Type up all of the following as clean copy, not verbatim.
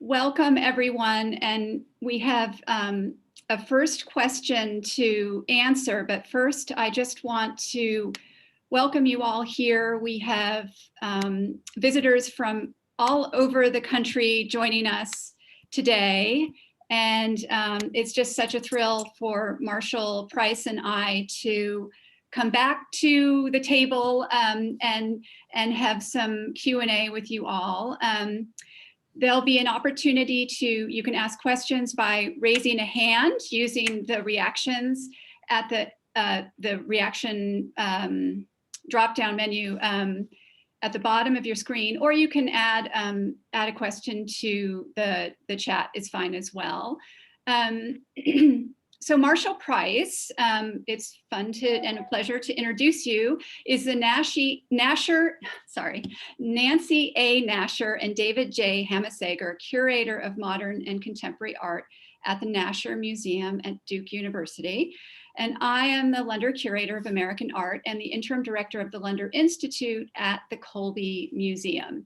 Welcome, everyone. And we have a first question to answer. But first, I just want to welcome you all here. We have visitors from all over the country joining us today. And it's just such a thrill for Marshall Price and I to come back to the table and have some Q&A with you all. There'll be an opportunity you can ask questions by raising a hand using the reactions at the reaction drop-down menu at the bottom of your screen, or you can add a question to the chat is fine as well. So Marshall Price, it's fun and a pleasure to introduce you, is the Nancy A. Nasher and David J. Haemisegger Curator of Modern and Contemporary Art at the Nasher Museum at Duke University. And I am the Lunder Curator of American Art and the Interim Director of the Lunder Institute at the Colby Museum.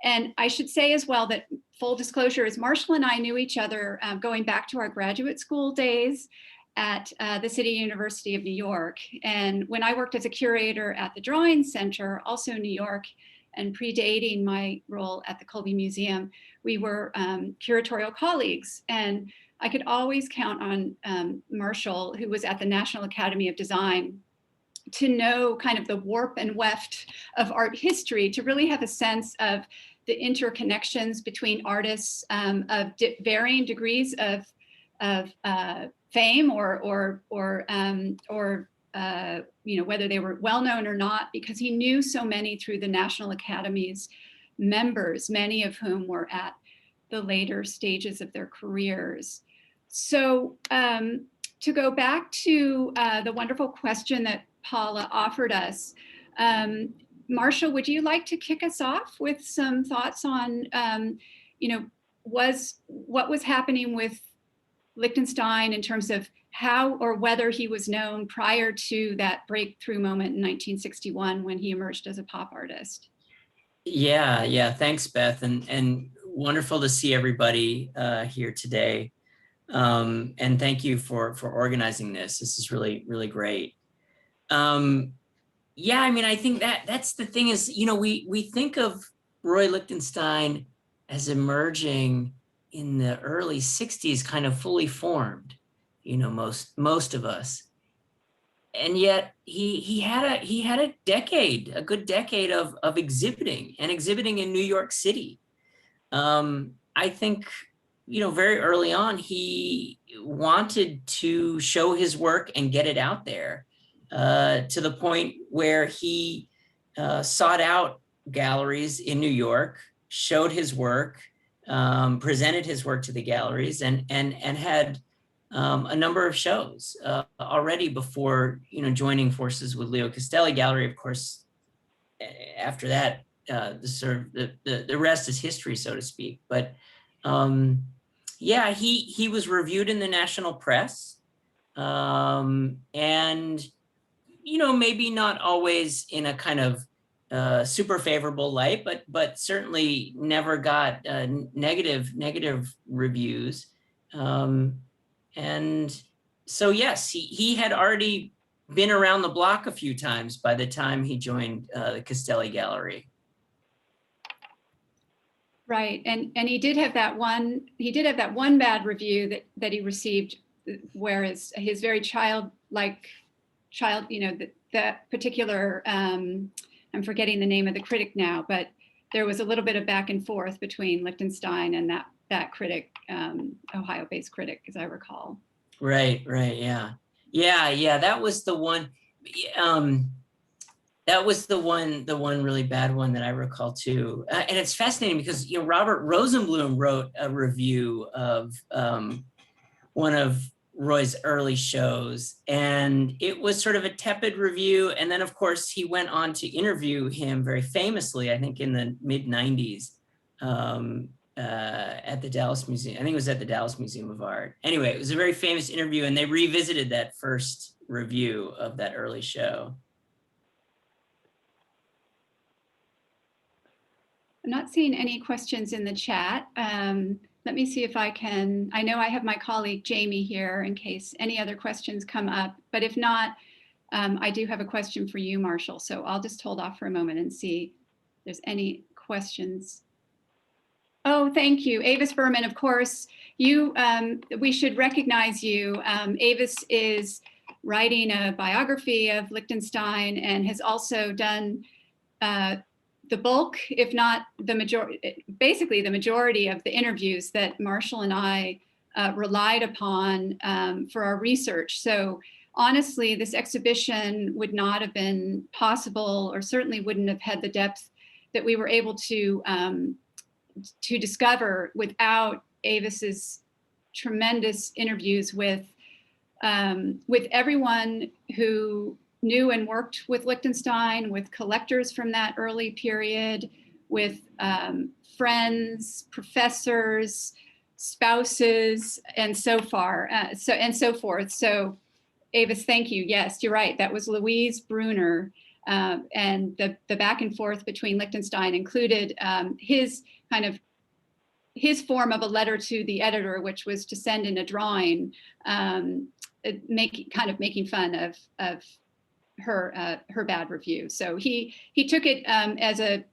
And I should say as well that, full disclosure, is Marshall and I knew each other going back to our graduate school days at the City University of New York. And when I worked as a curator at the Drawing Center, also New York, and predating my role at the Colby Museum, we were curatorial colleagues. And I could always count on Marshall, who was at the National Academy of Design, to know kind of the warp and weft of art history, to really have a sense of the interconnections between artists of varying degrees of fame or whether they were well known or not, because he knew so many through the National Academy's members, many of whom were at the later stages of their careers. So to go back to the wonderful question that Paula offered us, Marshall, would you like to kick us off with some thoughts on, what was happening with Lichtenstein in terms of how or whether he was known prior to that breakthrough moment in 1961 when he emerged as a pop artist? Yeah, thanks, Beth, and wonderful to see everybody here today. And thank you for organizing this. This is really, really great. Yeah, I mean, I think that's the thing is, we think of Roy Lichtenstein as emerging in the early 60s, kind of fully formed, most of us. And yet he had a good decade of exhibiting in New York City. I think, very early on, he wanted to show his work and get it out there, to the point where he sought out galleries in New York, showed his work, presented his work to the galleries, and had a number of shows already before joining forces with Leo Castelli Gallery. Of course, after that, the rest is history, so to speak. But yeah, he was reviewed in the national press, and maybe not always in a kind of super favorable light, but certainly never got negative reviews. And so, yes, he had already been around the block a few times by the time he joined the Castelli Gallery. Right, and he did have that one bad review that he received, whereas his very childlike that particular, I'm forgetting the name of the critic now, but there was a little bit of back and forth between Lichtenstein and that critic, Ohio-based critic, as I recall. Right, yeah. That was the one. That was the one really bad one that I recall too. And it's fascinating because Robert Rosenblum wrote a review of one of Roy's early shows, and it was sort of a tepid review. And then, of course, he went on to interview him very famously, I think in the mid-90s, at the Dallas Museum. I think it was at the Dallas Museum of Art. Anyway, it was a very famous interview, and they revisited that first review of that early show. I'm not seeing any questions in the chat. let me see if I can, I know I have my colleague Jamie here in case any other questions come up, but if not, I do have a question for you, Marshall. So I'll just hold off for a moment and see if there's any questions. Oh, thank you. Avis Berman, of course, you, we should recognize you. Avis is writing a biography of Lichtenstein and has also done the bulk, if not the majority, basically the majority of the interviews that Marshall and I relied upon for our research. So honestly, this exhibition would not have been possible, or certainly wouldn't have had the depth that we were able to discover without Avis's tremendous interviews with everyone who knew and worked with Lichtenstein, with collectors from that early period, with friends, professors, spouses, and so forth. So, Avis, thank you. Yes, you're right. That was Louise Brunner, and the back and forth between Lichtenstein included his form of a letter to the editor, which was to send in a drawing, making fun of her bad review. So he took it as a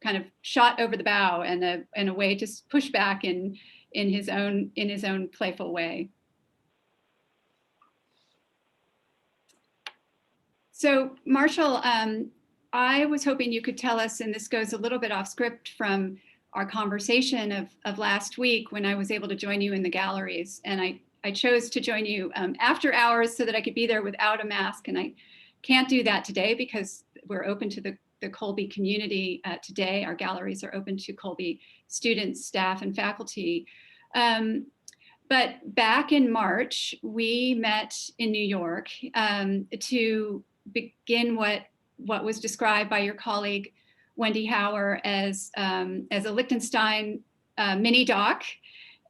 kind of shot over the bow and a way to push back in his own playful way. So Marshall, I was hoping you could tell us, and this goes a little bit off script from our conversation of last week when I was able to join you in the galleries, and I chose to join you after hours so that I could be there without a mask, and I can't do that today because we're open to the Colby community today. Our galleries are open to Colby students, staff, and faculty. But back in March, we met in New York to begin what was described by your colleague Wendy Hauer as a Lichtenstein mini doc.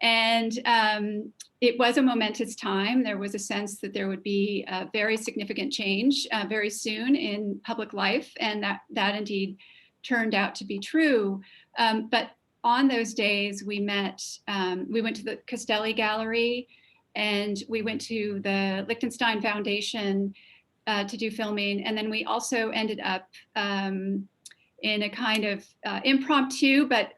And it was a momentous time. There was a sense that there would be a very significant change very soon in public life, and that indeed turned out to be true. But on those days, we went to the Castelli Gallery, and we went to the Lichtenstein Foundation to do filming. And then we also ended up in a kind of impromptu, but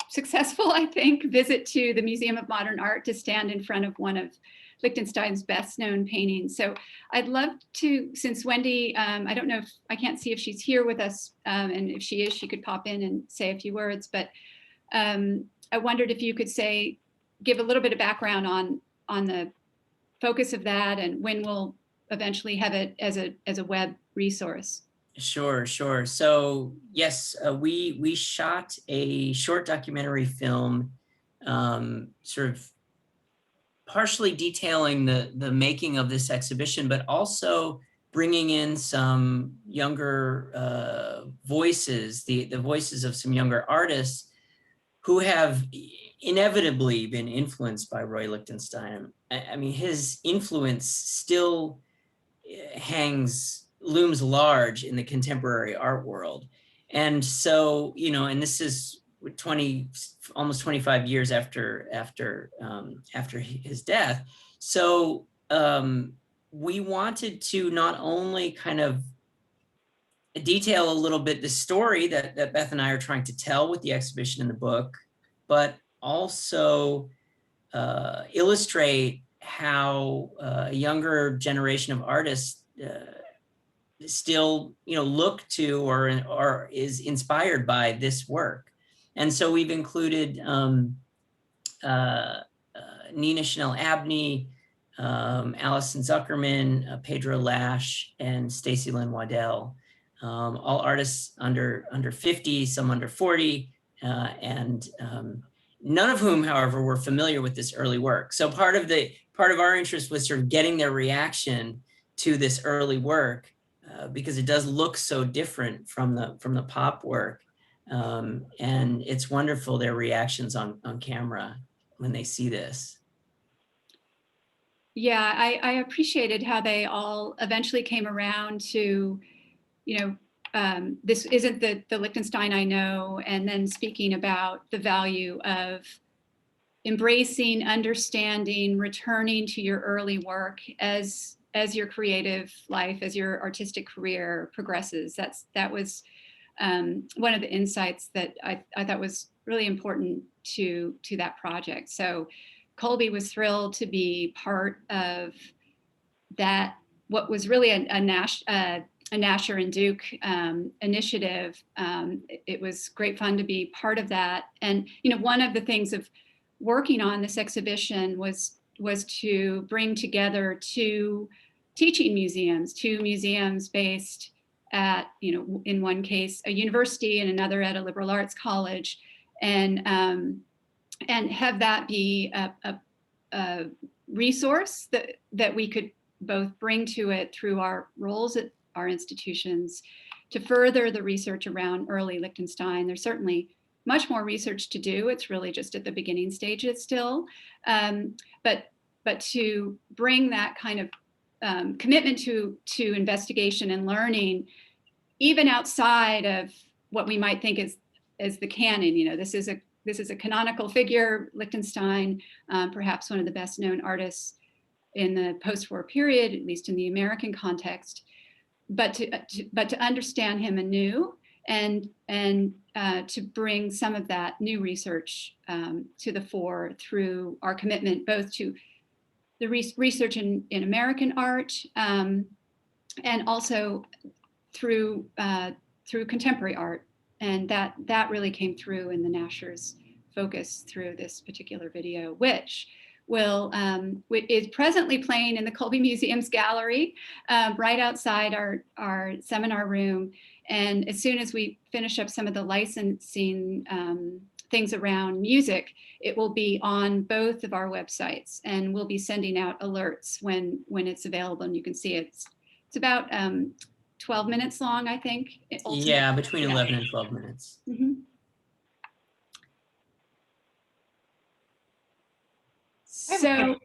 successful, I think, visit to the Museum of Modern Art to stand in front of one of Lichtenstein's best known paintings. So I'd love to, since Wendy, I don't know if, I can't see if she's here with us, and if she is, she could pop in and say a few words, but I wondered if you could give a little bit of background on the focus of that and when we'll eventually have it as a web resource. Sure. So yes, we shot a short documentary film, sort of partially detailing the making of this exhibition, but also bringing in some younger voices, the voices of some younger artists who have inevitably been influenced by Roy Lichtenstein. I mean, his influence still looms large in the contemporary art world. And so, and this is almost 25 years after his death. So we wanted to not only kind of detail a little bit the story that Beth and I are trying to tell with the exhibition in the book, but also illustrate how a younger generation of artists still, look to or is inspired by this work. And so we've included Nina Chanel Abney, Allison Zuckerman, Pedro Lash, and Stacy Lynn Waddell, all artists under 50, some under 40, and none of whom, however, were familiar with this early work. So part of our interest was sort of getting their reaction to this early work, because it does look so different from the pop work. And it's wonderful, their reactions on camera when they see this. Yeah, I appreciated how they all eventually came around to, this isn't the Lichtenstein I know, and then speaking about the value of embracing, understanding, returning to your early work as your creative life, as your artistic career progresses. That was one of the insights that I thought was really important to that project. So Colby was thrilled to be part of that, what was really a Nasher and Duke initiative. It was great fun to be part of that. And one of the things of working on this exhibition was to bring together two teaching museums, two museums based at, in one case, a university and another at a liberal arts college, and have that be a resource that we could both bring to it through our roles at our institutions to further the research around early Lichtenstein. There's certainly much more research to do. It's really just at the beginning stages still. But to bring that kind of commitment to investigation and learning, even outside of what we might think as the canon. This is a canonical figure, Lichtenstein, perhaps one of the best known artists in the post-war period, at least in the American context. But to understand him anew and to bring some of that new research to the fore through our commitment both to the research in American art and also through contemporary art. And that really came through in the Nasher's focus through this particular video, which is presently playing in the Colby Museum's gallery right outside our seminar room. And as soon as we finish up some of the licensing things around music, it will be on both of our websites, and we'll be sending out alerts when it's available, and you can see it. It's about 12 minutes long, I think. Yeah, between 11 and 12 minutes. Mm-hmm. So,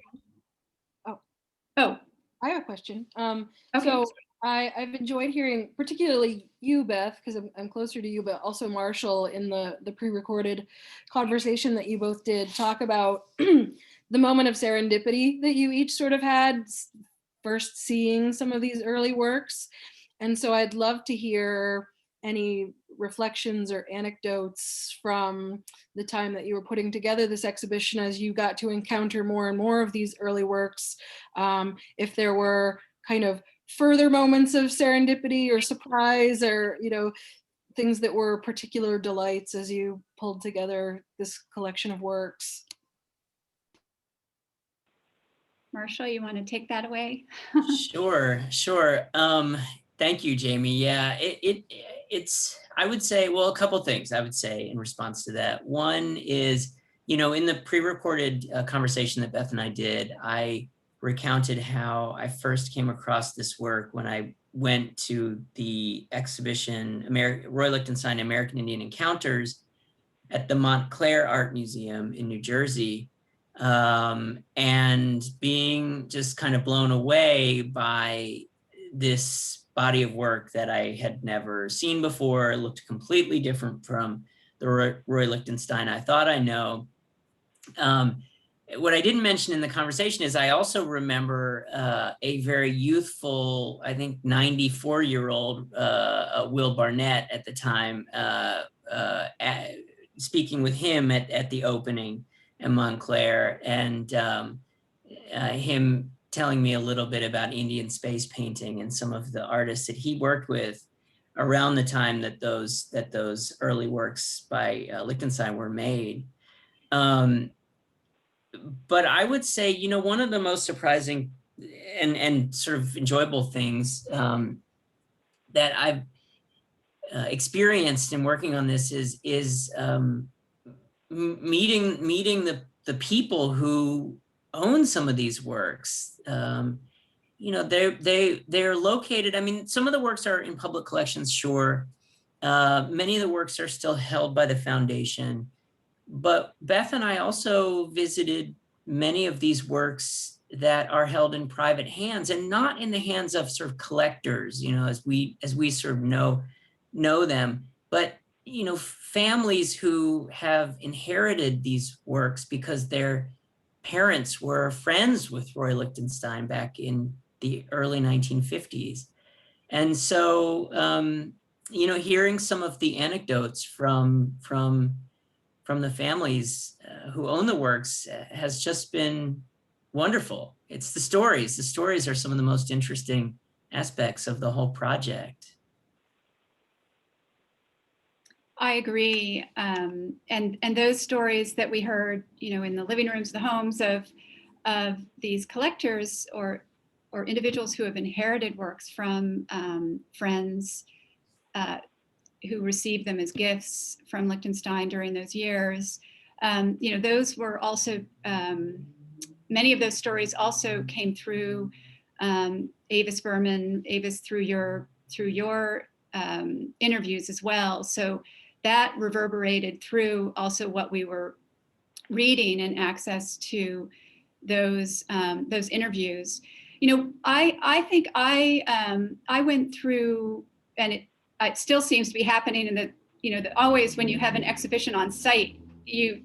I have a question. Okay. So I've enjoyed hearing, particularly you, Beth, because I'm closer to you, but also Marshall in the pre-recorded conversation that you both did, talk about the moment of serendipity that you each sort of had first seeing some of these early works. And so I'd love to hear any reflections or anecdotes from the time that you were putting together this exhibition as you got to encounter more and more of these early works. If there were kind of further moments of serendipity or surprise, or things that were particular delights as you pulled together this collection of works. Marshall, you want to take that away? Sure. Thank you, Jamie. Yeah, it's, I would say, well, a couple things I would say in response to that. One is, in the pre-recorded conversation that Beth and I did, I recounted how I first came across this work when I went to the exhibition, Roy Lichtenstein, American Indian Encounters, at the Montclair Art Museum in New Jersey. And being just kind of blown away by this body of work that I had never seen before. It looked completely different from the Roy Lichtenstein I thought I know. What I didn't mention in the conversation is I also remember a very youthful, I think 94-year-old Will Barnett at the time, speaking with him at the opening in Montclair, and him telling me a little bit about Indian space painting and some of the artists that he worked with around the time that those early works by Lichtenstein were made. But I would say, one of the most surprising and sort of enjoyable things that I've experienced in working on this is meeting the people who own some of these works. They're located. I mean, some of the works are in public collections, sure. Many of the works are still held by the foundation. But Beth and I also visited many of these works that are held in private hands, and not in the hands of sort of collectors, as we sort of know them, but families who have inherited these works because their parents were friends with Roy Lichtenstein back in the early 1950s. And so, hearing some of the anecdotes from the families who own the works has just been wonderful. It's the stories. The stories are some of the most interesting aspects of the whole project. I agree. And those stories that we heard, in the living rooms, the homes of these collectors or individuals who have inherited works from friends who received them as gifts from Lichtenstein during those years. Those were also, many of those stories also came through Avis Berman, Avis, through your interviews as well. So that reverberated through also what we were reading and access to those interviews. I think I went through, and it still seems to be happening in that always when you have an exhibition on site, you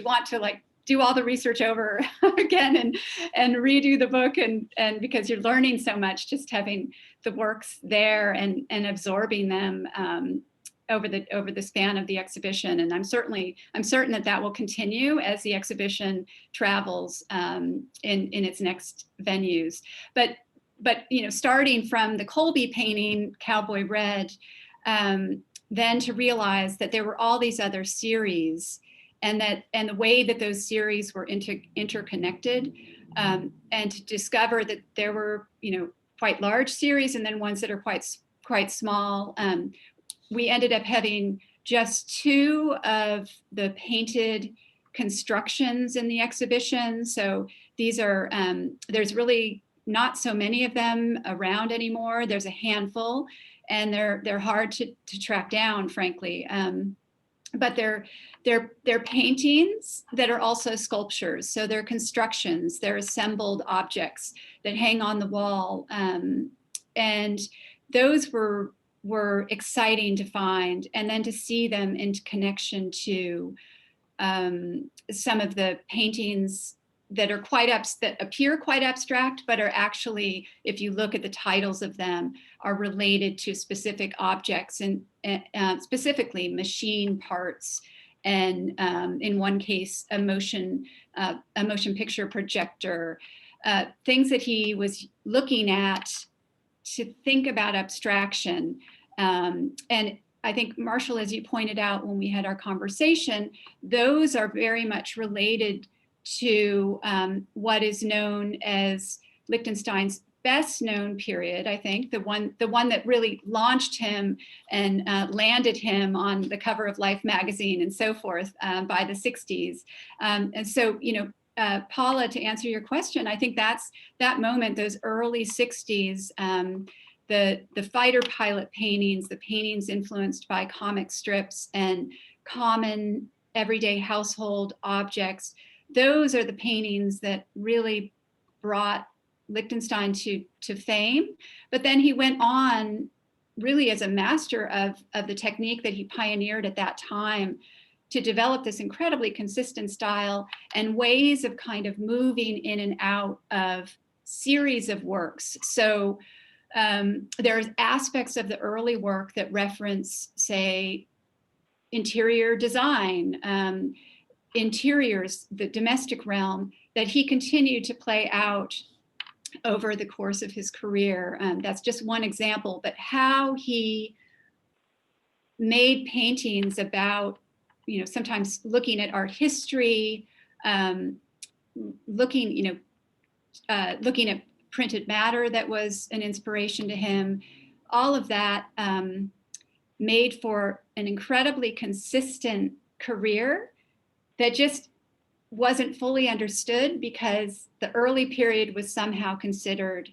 want to like do all the research over again and redo the book and because you're learning so much just having the works there and absorbing them over the span of the exhibition. And I'm certain that will continue as the exhibition travels in its next venues. But starting from the Colby painting, Cowboy Red, then to realize that there were all these other series and the way that those series were interconnected, and to discover that there were quite large series and then ones that are quite small. We ended up having just 2 of the painted constructions in the exhibition. So these are, there's really not so many of them around anymore. There's a handful, and they're hard to track down, frankly. But they're paintings that are also sculptures. So they're constructions, they're assembled objects that hang on the wall. And those were exciting to find, and then to see them in connection to some of the paintings that are that appear quite abstract, but are actually, if you look at the titles of them, are related to specific objects and specifically machine parts. And in one case, a motion picture projector, things that he was looking at to think about abstraction. And I think, Marshall, as you pointed out when we had our conversation, those are very much related to what is known as Lichtenstein's best known period. I think the one that really launched him and landed him on the cover of Life magazine and so forth by the 60s. And so, Paula, to answer your question, I think that's that moment, those early 60s, the fighter pilot paintings, the paintings influenced by comic strips and common everyday household objects. Those are the paintings that really brought Lichtenstein to fame. But then he went on really as a master of the technique that he pioneered at that time to develop this incredibly consistent style and ways of kind of moving in and out of series of works. So there's aspects of the early work that reference, say, interior design, interiors, the domestic realm, that he continued to play out over the course of his career. That's just one example, but how he made paintings about, sometimes looking at art history, looking at printed matter that was an inspiration to him. All of that made for an incredibly consistent career that just wasn't fully understood because the early period was somehow considered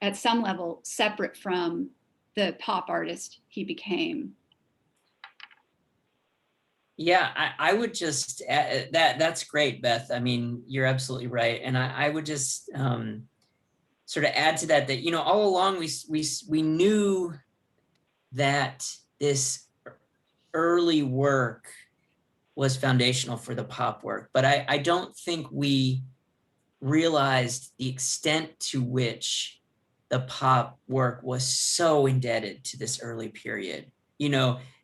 at some level separate from the pop artist he became. Yeah, I would just add that's great, Beth. I mean, you're absolutely right. And I would just sort of add to that, all along we knew that this early work was foundational for the pop work, but I don't think we realized the extent to which the pop work was so indebted to this early period,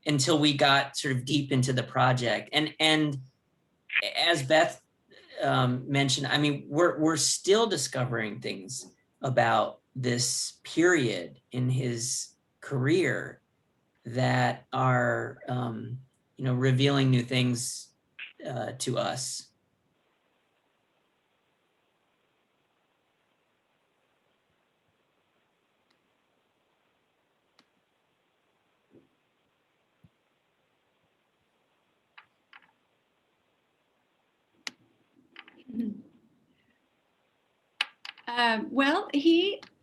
until we got sort of deep into the project. And as Beth mentioned, I mean, we're still discovering things about this period in his career that are, revealing new things to us.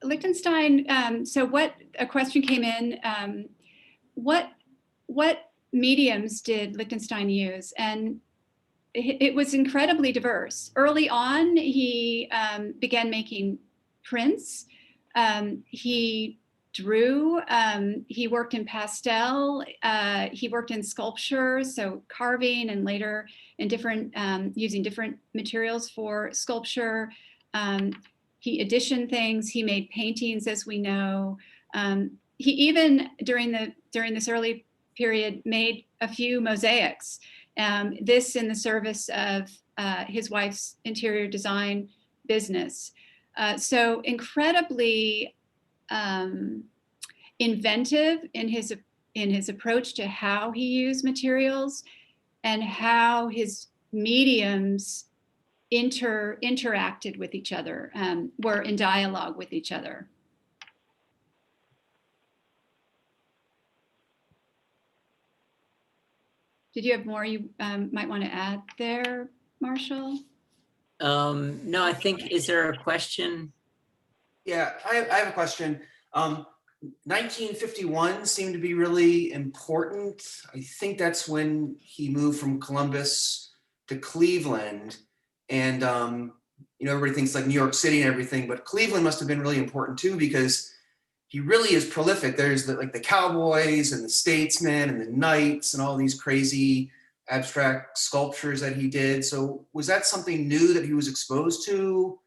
Lichtenstein, so a question came in, what mediums did Lichtenstein use? And it was incredibly diverse. Early on, he began making prints. He drew, he worked in pastel, he worked in sculpture, so carving, and later in using different materials for sculpture. He editioned things, he made paintings, as we know. He even, during this early period, made a few mosaics. This in the service of his wife's interior design business. So incredibly inventive in his approach to how he used materials and how his mediums interacted with each other, were in dialogue with each other. Did you have more you might want to add there, Marshall? No, I think, is there a question? Yeah, I have a question. 1951 seemed to be really important. I think that's when he moved from Columbus to Cleveland. And, everybody thinks like New York City and everything, but Cleveland must have been really important too, because he really is prolific. There's the Cowboys and the Statesmen and the Knights and all these crazy abstract sculptures that he did. So was that something new that he was exposed to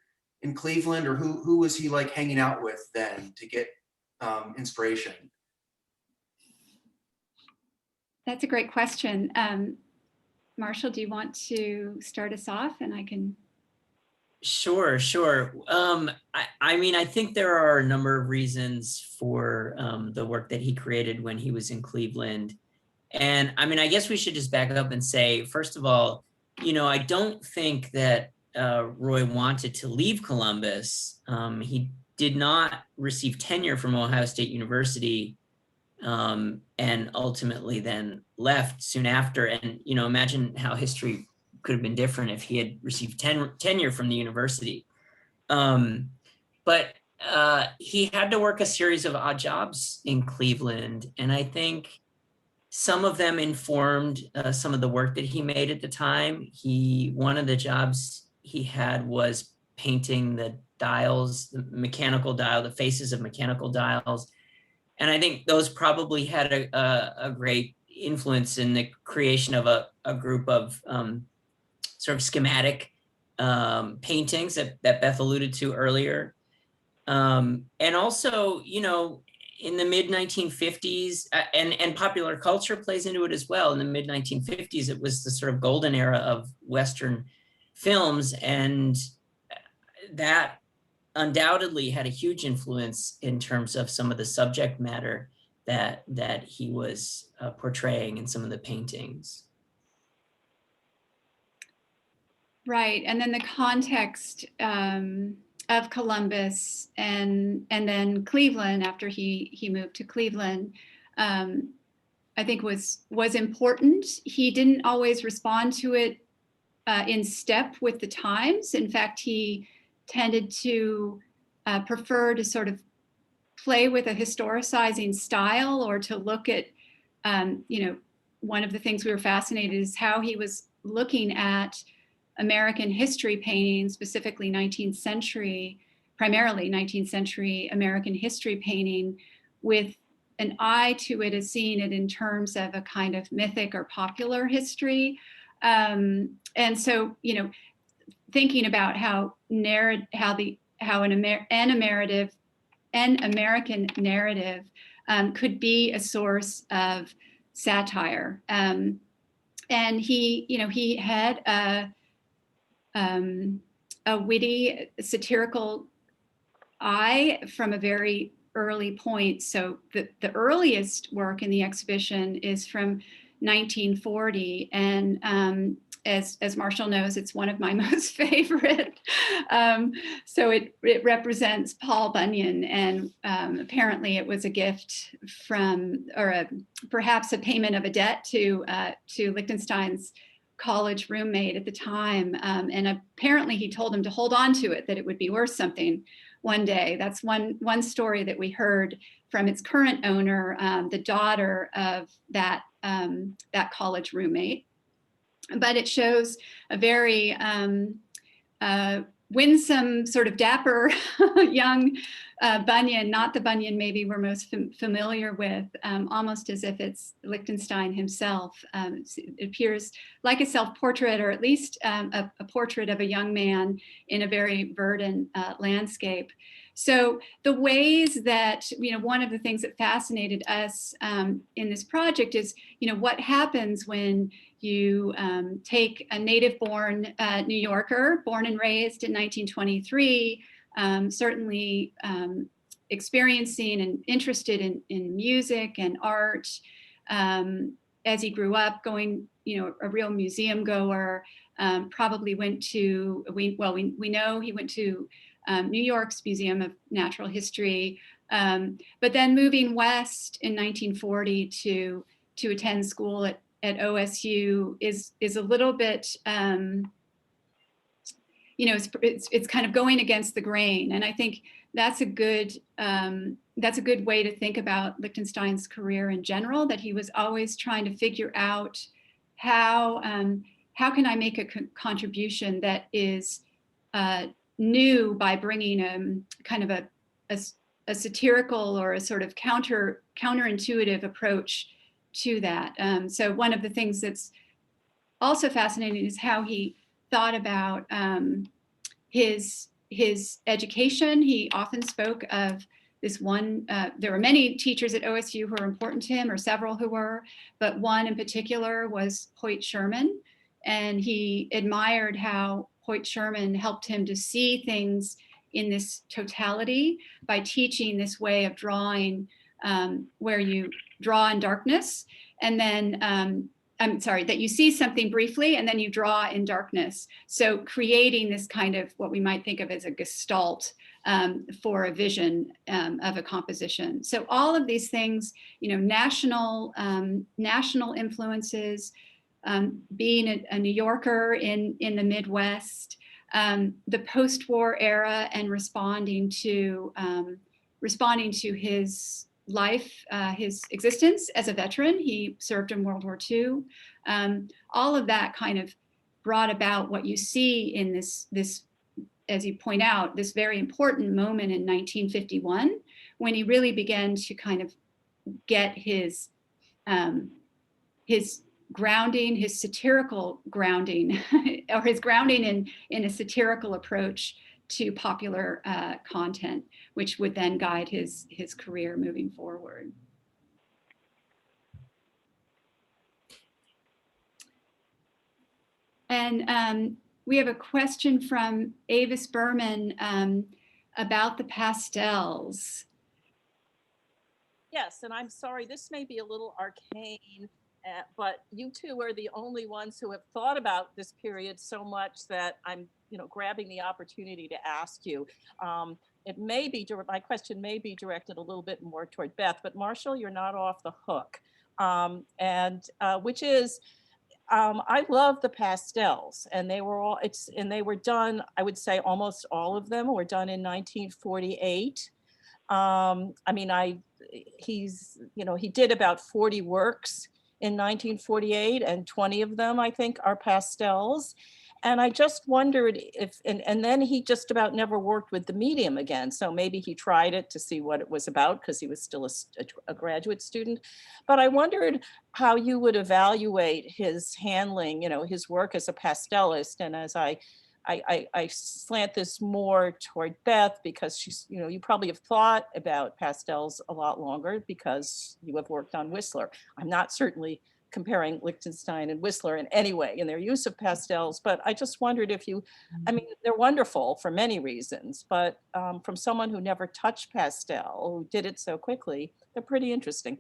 in Cleveland, or who was he like hanging out with then to get inspiration? That's a great question. Marshall, do you want to start us off, and I can? Sure. I mean, I think there are a number of reasons for the work that he created when he was in Cleveland. And I mean, I guess we should just back up and say, first of all, I don't think that Roy wanted to leave Columbus. He did not receive tenure from Ohio State University, and ultimately then left soon after. And, imagine how history could have been different if he had received tenure from the university. But he had to work a series of odd jobs in Cleveland. And I think some of them informed some of the work that he made at the time. One of the jobs he had was painting the dials, the mechanical dial, the faces of mechanical dials. And I think those probably had a great influence in the creation of a group of sort of schematic paintings that Beth alluded to earlier. And also, in the mid 1950s, and popular culture plays into it as well. In the mid 1950s, it was the sort of golden era of Western films, and that undoubtedly had a huge influence in terms of some of the subject matter that he was portraying in some of the paintings. Right, and then the context of Columbus and then Cleveland after he moved to Cleveland, I think was important. He didn't always respond to it in step with the times. In fact, he tended to prefer to sort of play with a historicizing style, or to look at, one of the things we were fascinated is how he was looking at American history painting, specifically 19th century, primarily 19th century American history painting, with an eye to it as seeing it in terms of a kind of mythic or popular history. And so, you know, thinking about how an American narrative could be a source of satire. And he, you know, he had a witty, satirical eye from a very early point. So the earliest work in the exhibition is from 1940, and as Marshall knows, it's one of my most favorite. So it represents Paul Bunyan, and apparently it was a gift from, or perhaps a payment of a debt to Lichtenstein's college roommate at the time. And apparently he told him to hold on to it, that it would be worth something one day. That's one story that we heard from its current owner, the daughter of that college roommate. But it shows a very winsome, sort of dapper young Bunyan, not the Bunyan maybe we're most familiar with, almost as if it's Lichtenstein himself. It appears like a self-portrait, or at least a portrait of a young man in a very verdant landscape. So the ways that, you know, one of the things that fascinated us in this project is, you know, what happens when you take a native-born New Yorker, born and raised in 1923, certainly experiencing and interested in music and art as he grew up, going, you know, a real museum goer, probably went to, we know he went to New York's Museum of Natural History, but then moving west in 1940 to attend school at OSU is a little bit, you know, it's kind of going against the grain. And I think that's a good way to think about Lichtenstein's career in general, that he was always trying to figure out how can I make a contribution that is new by bringing kind of a satirical or a sort of counterintuitive approach to that. So one of the things that's also fascinating is how he thought about his education. He often spoke of this one, there were many teachers at OSU who were important to him, or several who were, but one in particular was Hoyt Sherman. And he admired how Hoyt Sherman helped him to see things in this totality by teaching this way of drawing, where you draw in darkness, and then I'm sorry, that you see something briefly and then you draw in darkness. So creating this kind of what we might think of as a gestalt for a vision of a composition. So all of these things, you know, national influences, being a New Yorker in the Midwest, the post-war era, and responding to his life, his existence as a veteran. He served in World War II. All of that kind of brought about what you see in this, as you point out, this very important moment in 1951, when he really began to kind of get his grounding, his satirical grounding, or his grounding in a satirical approach to popular content, which would then guide his career moving forward. And we have a question from Avis Berman about the pastels. Yes, and I'm sorry, this may be a little arcane, but you two are the only ones who have thought about this period so much that I'm, you know, grabbing the opportunity to ask you. It may be, my question may be directed a little bit more toward Beth, but Marshall, you're not off the hook. Which is, I love the pastels, and they were all, they were done, I would say almost all of them were done in 1948. I mean, he did about 40 works in 1948, and 20 of them, I think, are pastels. And I just wondered if, and then he just about never worked with the medium again. So maybe he tried it to see what it was about because he was still a graduate student. But I wondered how you would evaluate his handling, his work as a pastelist. And as I slant this more toward Beth because she's, you probably have thought about pastels a lot longer because you have worked on Whistler. I'm not certainly comparing Lichtenstein and Whistler in any way in their use of pastels, but I just wondered if you, I mean, they're wonderful for many reasons, but from someone who never touched pastel, who did it so quickly, they're pretty interesting.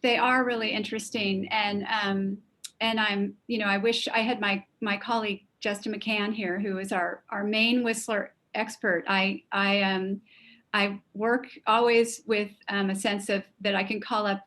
They are really interesting, and I'm, I wish I had my colleague Justin McCann here, who is our main Whistler expert. I work always with a sense of that I can call up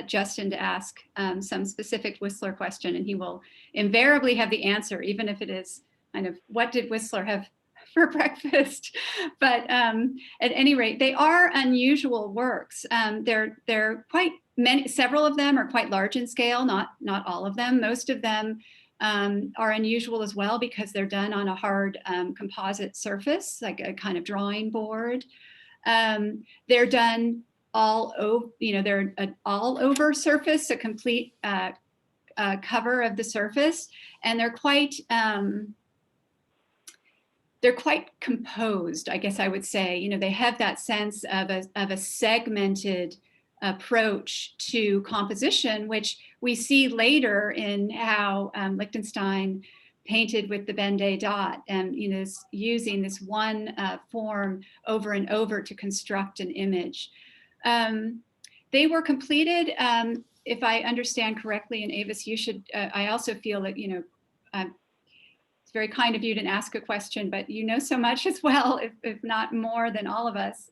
Justin to ask some specific Whistler question, and he will invariably have the answer, even if it is kind of what did Whistler have for breakfast. But at any rate, they are unusual works. They're quite many. Several of them are quite large in scale. Not all of them. Most of them are unusual as well because they're done on a hard composite surface, like a kind of drawing board. They're done all over, they're an all over surface, a complete cover of the surface, and they're quite composed, I guess I would say. They have that sense of a segmented approach to composition, which we see later in how Lichtenstein painted with the Ben-Day dot, and using this one form over and over to construct an image. They were completed, if I understand correctly, and Avis, you should, I also feel that, it's very kind of you to ask a question, but you know so much as well, if not more than all of us.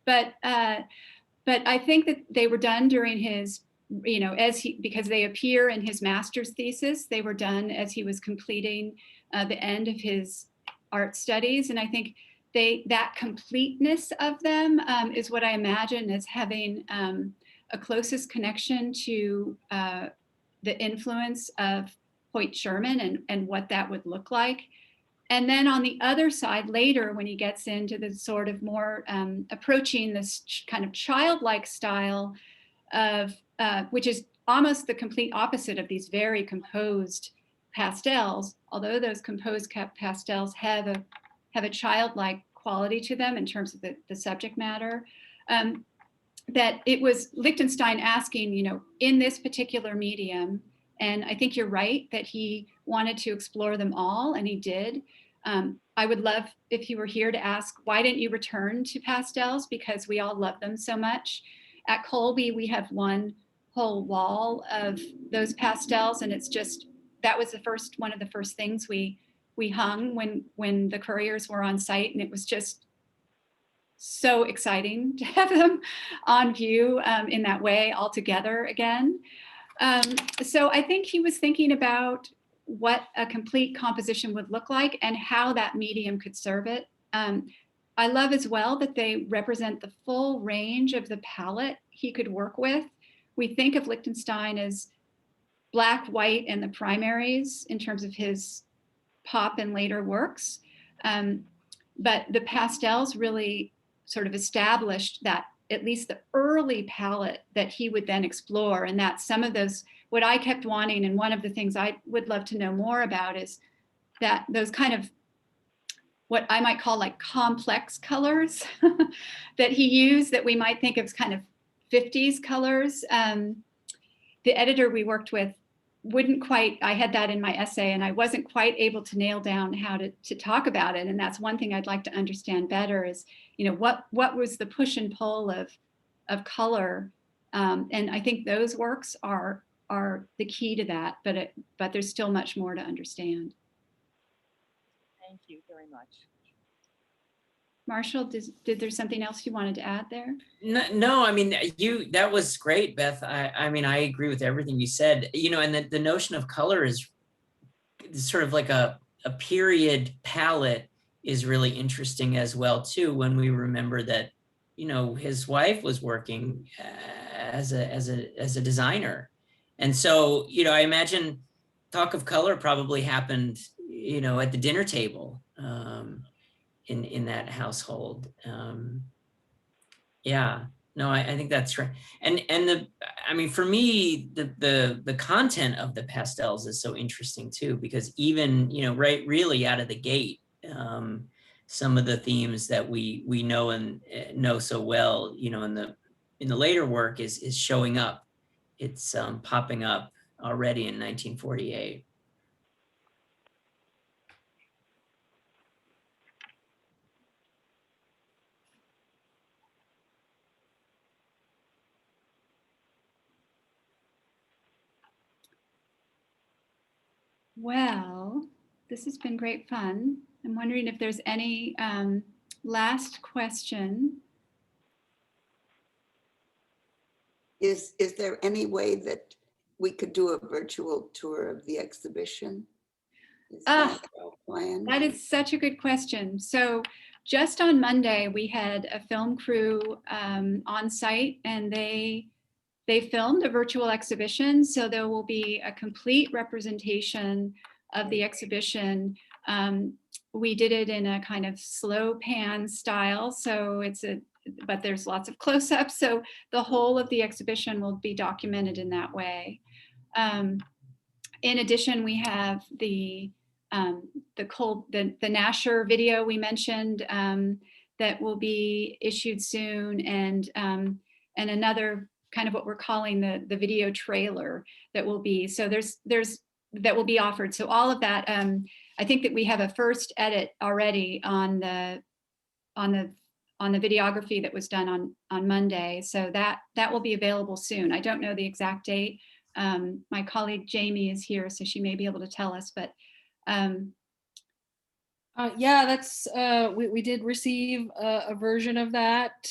But I think that they were done during his, because they appear in his master's thesis, they were done as he was completing the end of his art studies. And I think that completeness of them is what I imagine as having a closest connection to the influence of Hoyt Sherman and what that would look like. And then on the other side, later, when he gets into the sort of more approaching this kind of childlike style of, which is almost the complete opposite of these very composed pastels, although those composed pastels have a childlike quality to them in terms of the subject matter, that it was Lichtenstein asking, in this particular medium, and I think you're right that he wanted to explore them all, and he did. I would love if he were here to ask, why didn't you return to pastels? Because we all love them so much. At Colby, we have one whole wall of those pastels, and it's just, that was one of the first things we hung when the couriers were on site, and it was just so exciting to have them on view in that way all together again. So I think he was thinking about what a complete composition would look like and how that medium could serve it. I love as well that they represent the full range of the palette he could work with. We think of Lichtenstein as black, white, and the primaries in terms of his pop and later works. But the pastels really sort of established that, at least the early palette that he would then explore, and that some of those, what I kept wanting, and one of the things I would love to know more about is that those kind of, what I might call like complex colors that he used that we might think of as kind of 50s colors. The editor we worked with wouldn't quite, I had that in my essay and I wasn't quite able to nail down how to talk about it. And that's one thing I'd like to understand better is, what was the push and pull of color? And I think those works are the key to that, but there's still much more to understand. Thank you very much. Marshall, did there something else you wanted to add there? No, I mean, that was great, Beth. I mean, I agree with everything you said, and the notion of color is sort of like a period palette is really interesting as well, too, when we remember that, his wife was working as a designer. And so, I imagine talk of color probably happened, you know, at the dinner table in that household. Yeah, no, I think that's right. And I mean, for me, the content of the pastels is so interesting too, because even, you know, right, really out of the gate, some of the themes that we know and know so well, you know, in the later work is showing up. It's popping up already in 1948. Well, this has been great fun. I'm wondering if there's any last question. Is there any way that we could do a virtual tour of the exhibition? Is that our plan? That is such a good question. So just on Monday, we had a film crew on site, and they filmed a virtual exhibition. So there will be a complete representation of the exhibition. We did it in a kind of slow pan style. So but there's lots of close-ups. So the whole of the exhibition will be documented in that way. In addition, we have the Nasher video we mentioned that will be issued soon, and another kind of what we're calling the video trailer that will be, so that will be offered. So all of that, I think that we have a first edit already on the videography that was done on Monday. So that will be available soon. I don't know the exact date. My colleague Jamie is here, so she may be able to tell us, but yeah, that's we did receive a version of that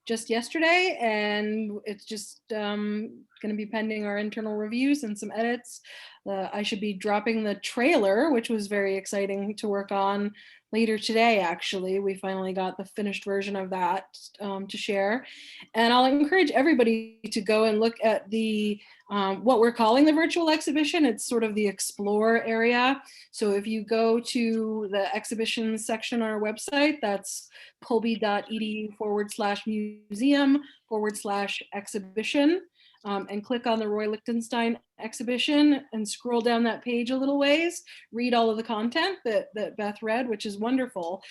just yesterday, and it's just going to be pending our internal reviews and some edits. I should be dropping the trailer, which was very exciting to work on, later today. Actually, we finally got the finished version of that to share, and I'll encourage everybody to go and look at the what we're calling the virtual exhibition. It's sort of the explore area. So if you go to the exhibition section on our website, that's colby.edu/museum/exhibition, and click on the Roy Lichtenstein exhibition and scroll down that page a little ways, read all of the content that Beth read, which is wonderful.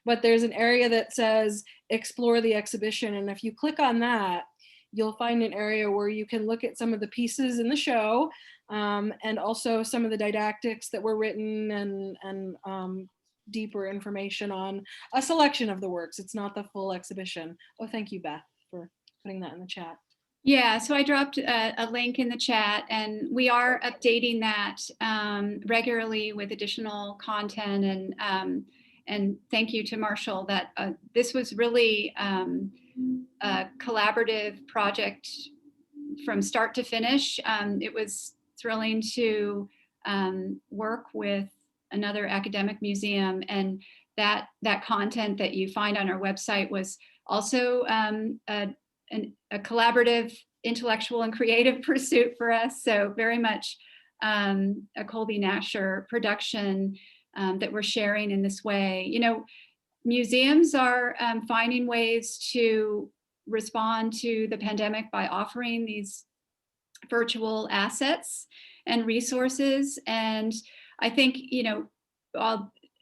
But there's an area that says explore the exhibition. And if you click on that, you'll find an area where you can look at some of the pieces in the show, and also some of the didactics that were written, and deeper information on a selection of the works. It's not the full exhibition. Oh, thank you, Beth, for putting that in the chat. yeah, so I dropped a link in the chat, and we are updating that regularly with additional content. And thank you to Marshall that this was really a collaborative project from start to finish. It was thrilling to work with another academic museum, and that content that you find on our website was also a collaborative, intellectual and creative pursuit for us. So very much a Colby Nasher production that we're sharing in this way. You know, museums are finding ways to respond to the pandemic by offering these virtual assets and resources. And I think, you know,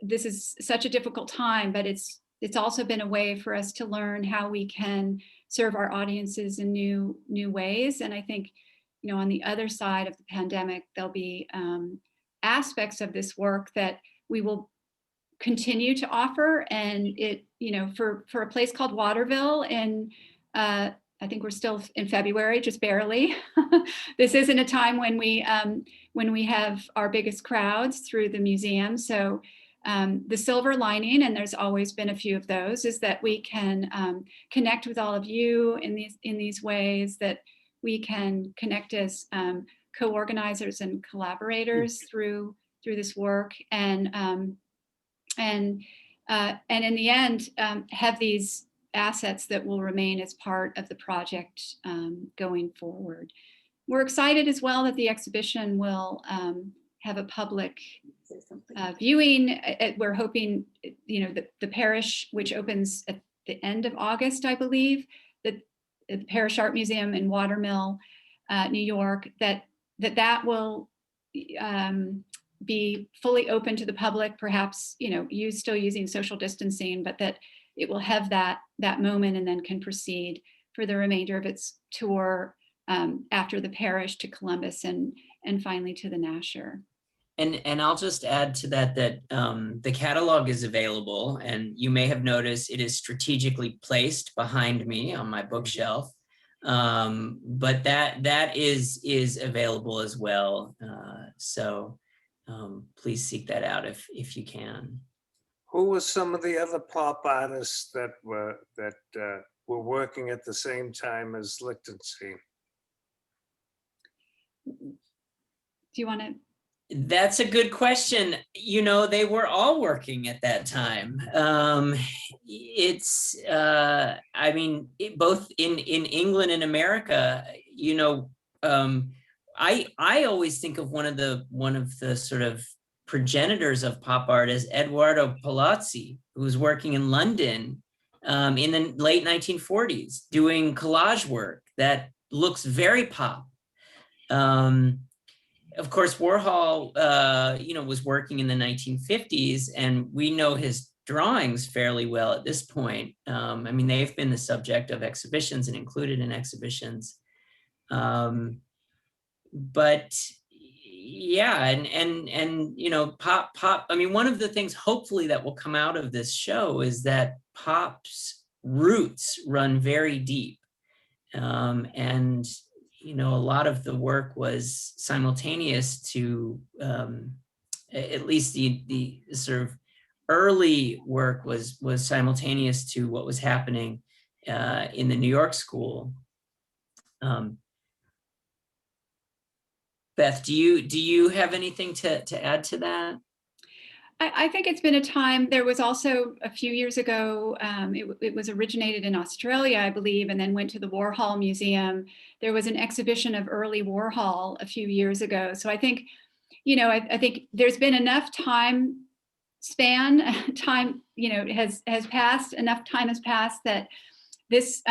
this is such a difficult time, but it's also been a way for us to learn how we can serve our audiences in new ways. And I think, you know, on the other side of the pandemic, there'll be aspects of this work that we will continue to offer. And it, you know, for a place called Waterville, and I think we're still in February, just barely. This isn't a time when we have our biggest crowds through the museum. So the silver lining, and there's always been a few of those, is that we can connect with all of you in these ways, that we can connect as co-organizers and collaborators through this work, and in the end have these assets that will remain as part of the project going forward. we're excited as well that the exhibition will have a public Say something. viewing. We're hoping, the parish, which opens at the end of August, I believe, that the Parish Art Museum in Watermill, New York, that will be fully open to the public, perhaps, still using social distancing, but that it will have that moment and then can proceed for the remainder of its tour after the parish to Columbus and finally to the Nasher. And I'll just add to that the catalog is available, and you may have noticed it is strategically placed behind me on my bookshelf. But that is available as well. So please seek that out if you can. Who were some of the other pop artists that were working at the same time as Lichtenstein? Do you want to? That's a good question. They were all working at that time. Both in England and America, I always think of one of the sort of progenitors of pop art as Edoardo Palazzi, who was working in London in the late 1940s, doing collage work that looks very pop. Of course, Warhol, was working in the 1950s, and we know his drawings fairly well at this point. They've been the subject of exhibitions and included in exhibitions. But yeah, and pop. One of the things hopefully that will come out of this show is that pop's roots run very deep, and a lot of the work was simultaneous to, at least the sort of early work was simultaneous to what was happening in the New York school. Beth, do you have anything to add to that? I think it's been a time. There was also a few years ago, it was originated in Australia, I believe, and then went to the Warhol Museum. There was an exhibition of early Warhol a few years ago. So I think, I think there's been enough time has passed, enough time has passed that this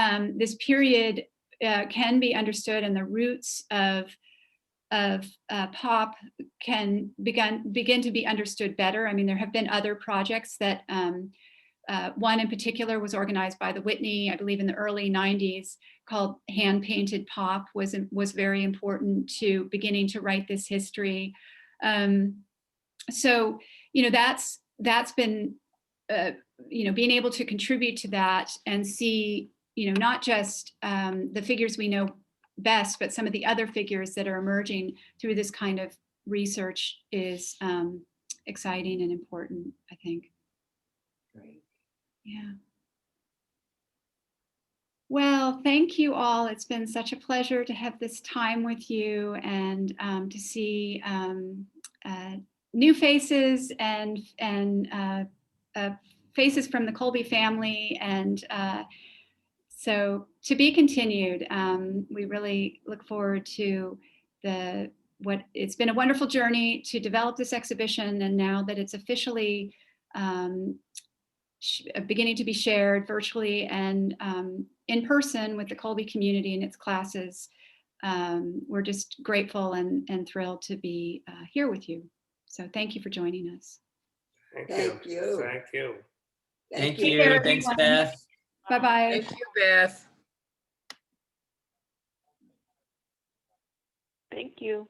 period can be understood, and the roots of pop can begin to be understood better. There have been other projects that one in particular was organized by the Whitney, I believe in the early 90s, called Hand Painted Pop, was very important to beginning to write this history. So that's been being able to contribute to that and see not just the figures we know best, but some of the other figures that are emerging through this kind of research is exciting and important, I think. Great. Yeah. Well, thank you all. It's been such a pleasure to have this time with you and to see new faces and faces from the Colby family, and so to be continued. We really look forward to it's been a wonderful journey to develop this exhibition, and now that it's officially beginning to be shared virtually and in person with the Colby community and its classes, we're just grateful and thrilled to be here with you. So thank you for joining us. Thank you. Thank you. Thank Take you. care, Thanks, everyone. Beth. Bye-bye. Thank you, Beth. Thank you.